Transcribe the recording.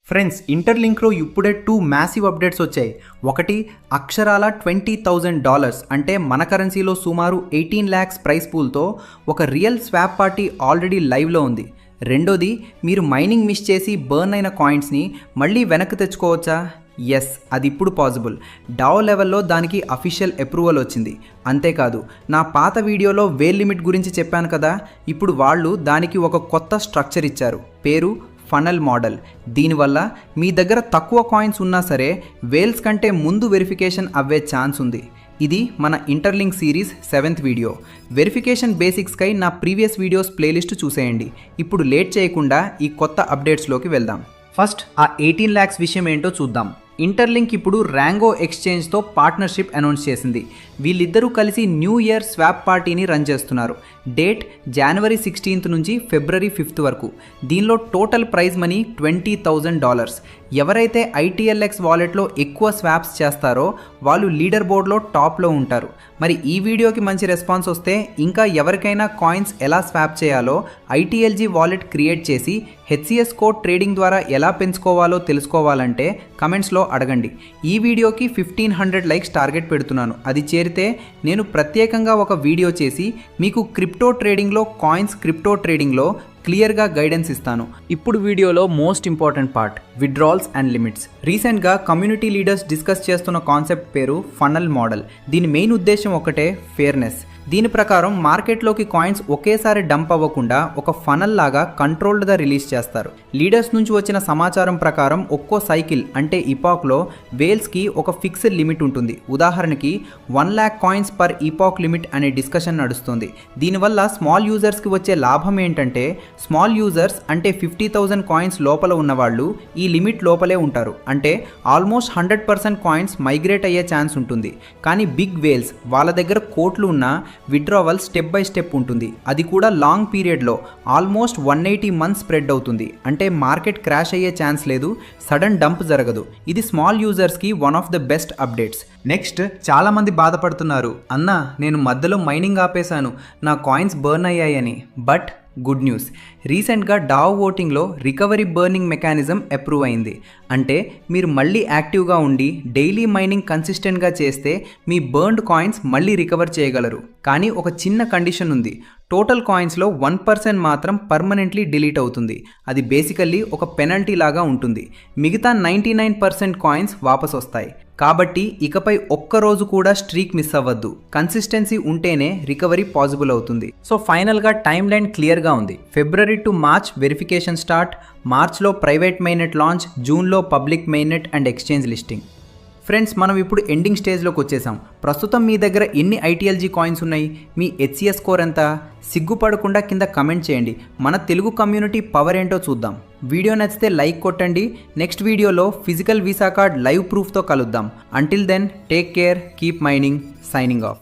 Friends, ఇంటర్లింక్లో ఇప్పుడే 2 massive updates వచ్చాయి. ఒకటి అక్షరాల $20,000 అంటే మన కరెన్సీలో సుమారు 18 lakhs ప్రైస్ పూల్తో ఒక రియల్ స్వాప్ పార్టీ ఆల్రెడీ లైవ్లో ఉంది. రెండోది, మీరు మైనింగ్ మిస్ చేసి బర్న్ అయిన కాయిన్స్ని మళ్ళీ వెనక్కి తెచ్చుకోవచ్చా? ఎస్, అది ఇప్పుడు పాసిబుల్. డావ్ లెవెల్లో దానికి అఫీషియల్ అప్రూవల్ వచ్చింది. అంతేకాదు, నా పాత వీడియోలో వేల్ లిమిట్ గురించి చెప్పాను కదా, ఇప్పుడు వాళ్ళు దానికి ఒక కొత్త స్ట్రక్చర్ ఇచ్చారు. పేరు ఫనల్ మోడల్. దీనివల్ల మీ దగ్గర తక్కువ కాయిన్స్ ఉన్నా సరే వేల్స్ కంటే ముందు వెరిఫికేషన్ అవ్వే ఛాన్స్ ఉంది. ఇది మన interlink series 7th video. Verification బేసిక్స్కై నా ప్రీవియస్ వీడియోస్ ప్లేలిస్ట్ చూసేయండి. ఇప్పుడు లేట్ చేయకుండా ఈ కొత్త అప్డేట్స్లోకి వెళ్దాం. ఫస్ట్ ఆ 18 lakhs విషయం ఏంటో చూద్దాం. ఇంటర్లింక్ ఇప్పుడు ర్యాంగో ఎక్స్చేంజ్తో పార్ట్నర్షిప్ అనౌన్స్ చేసింది. వీళ్ళిద్దరూ కలిసి న్యూ ఇయర్ స్వాప్ పార్టీని రన్ చేస్తున్నారు. డేట్ January 16th నుంచి February 5th వరకు. దీనిలో టోటల్ ప్రైజ్ మనీ $20,000. ఎవరైతే ITLX వాలెట్లో ఎక్కువ స్వాప్స్ చేస్తారో వాళ్ళు లీడర్ బోర్డ్లో టాప్లో ఉంటారు. మరి ఈ వీడియోకి మంచి రెస్పాన్స్ వస్తే ఇంకా ఎవరికైనా కాయిన్స్ ఎలా స్వాప్ చేయాలో ITLG వాలెట్ క్రియేట్ చేసి HCS కోడ్ ట్రేడింగ్ ద్వారా ఎలా పెంచుకోవాలో తెలుసుకోవాలంటే కమెంట్స్లో అడగండి. ఈ వీడియోకి 1500 లైక్స్ టార్గెట్ పెడుతున్నాను. అది చేరితే నేను ప్రత్యేకంగా ఒక వీడియో చేసి మీకు క్రిప్టో ట్రేడింగ్లో క్లియర్గా గైడెన్స్ ఇస్తాను. ఇప్పుడు వీడియోలో most important part, withdrawals and limits. రీసెంట్గా కమ్యూనిటీ లీడర్స్ డిస్కస్ చేస్తున్న కాన్సెప్ట్ పేరు ఫనల్ మోడల్. దీని మెయిన్ ఉద్దేశం ఒకటే, ఫేర్నెస్. దీని ప్రకారం మార్కెట్లోకి కాయిన్స్ ఒకేసారి డంప్ అవ్వకుండా ఒక ఫనల్ లాగా కంట్రోల్డ్గా రిలీజ్ చేస్తారు. లీడర్స్ నుంచి వచ్చిన సమాచారం ప్రకారం ఒక్కో సైకిల్ అంటే ఇపాక్లో వేల్స్కి ఒక ఫిక్స్డ్ లిమిట్ ఉంటుంది. ఉదాహరణకి 1 lakh కాయిన్స్ పర్ ఇపాక్ లిమిట్ అనే డిస్కషన్ నడుస్తుంది. దీనివల్ల స్మాల్ యూజర్స్కి వచ్చే లాభం ఏంటంటే, స్మాల్ యూజర్స్ అంటే 50,000 కాయిన్స్ లోపల ఉన్నవాళ్ళు ఈ లిమిట్ లోపలే ఉంటారు. అంటే ఆల్మోస్ట్ 100% కాయిన్స్ మైగ్రేట్ అయ్యే ఛాన్స్ ఉంటుంది. కానీ బిగ్ వేల్స్ వాళ్ళ దగ్గర కోట్లు ఉన్న విత్డ్రావల్ స్టెప్ బై స్టెప్ ఉంటుంది. అది కూడా లాంగ్ పీరియడ్లో ఆల్మోస్ట్ 180 months స్ప్రెడ్ అవుతుంది. అంటే మార్కెట్ క్రాష్ అయ్యే ఛాన్స్ లేదు, సడన్ డంప్ జరగదు. ఇది స్మాల్ యూజర్స్కి one of the best updates. Next, చాలామంది బాధపడుతున్నారు, అన్నా నేను మధ్యలో మైనింగ్ ఆపేశాను, నా కాయిన్స్ బర్న్ అయ్యాయని. బట్ గుడ్ న్యూస్, రీసెంట్గా డావ్ ఓటింగ్లో రికవరీ బర్నింగ్ మెకానిజం అప్రూవ్ అయింది. అంటే మీరు మళ్ళీ యాక్టివ్గా ఉండి డైలీ మైనింగ్ కన్సిస్టెంట్గా చేస్తే మీ బర్న్డ్ కాయిన్స్ మళ్ళీ రికవర్ చేయగలరు. కానీ ఒక చిన్న కండిషన్ ఉంది. టోటల్ కాయిన్స్లో 1% మాత్రం పర్మనెంట్లీ డిలీట్ అవుతుంది. అది బేసికల్లీ ఒక పెనల్టీ లాగా ఉంటుంది. మిగతా 99% కాయిన్స్ వాపస్ వస్తాయి. కాబట్టి ఇకపై ఒక్కరోజు కూడా స్ట్రీక్ మిస్ అవ్వద్దు. కన్సిస్టెన్సీ ఉంటేనే రికవరీ పాసిబుల్ అవుతుంది. సో ఫైనల్గా టైమ్ లైన్ క్లియర్గా ఉంది. February to March verification start, మార్చ్లో ప్రైవేట్ మెయిన్నెట్ లాంచ్, జూన్లో public mainnet and exchange listing. Friends, మనం ఇప్పుడు ఎండింగ్ స్టేజ్లోకి వచ్చేసాం. ప్రస్తుతం మీ దగ్గర ఎన్ని ITLG కాయిన్స్ ఉన్నాయి? మీ HCS స్కోర్ ఎంత? సిగ్గుపడకుండా కింద కమెంట్ చేయండి. మన తెలుగు కమ్యూనిటీ పవర్ ఏంటో చూద్దాం. వీడియో నచ్చితే లైక్ కొట్టండి. నెక్స్ట్ వీడియోలో ఫిజికల్ వీసా కార్డ్ లైవ్ ప్రూఫ్తో కలుద్దాం. Until then, take care, keep mining. Signing of.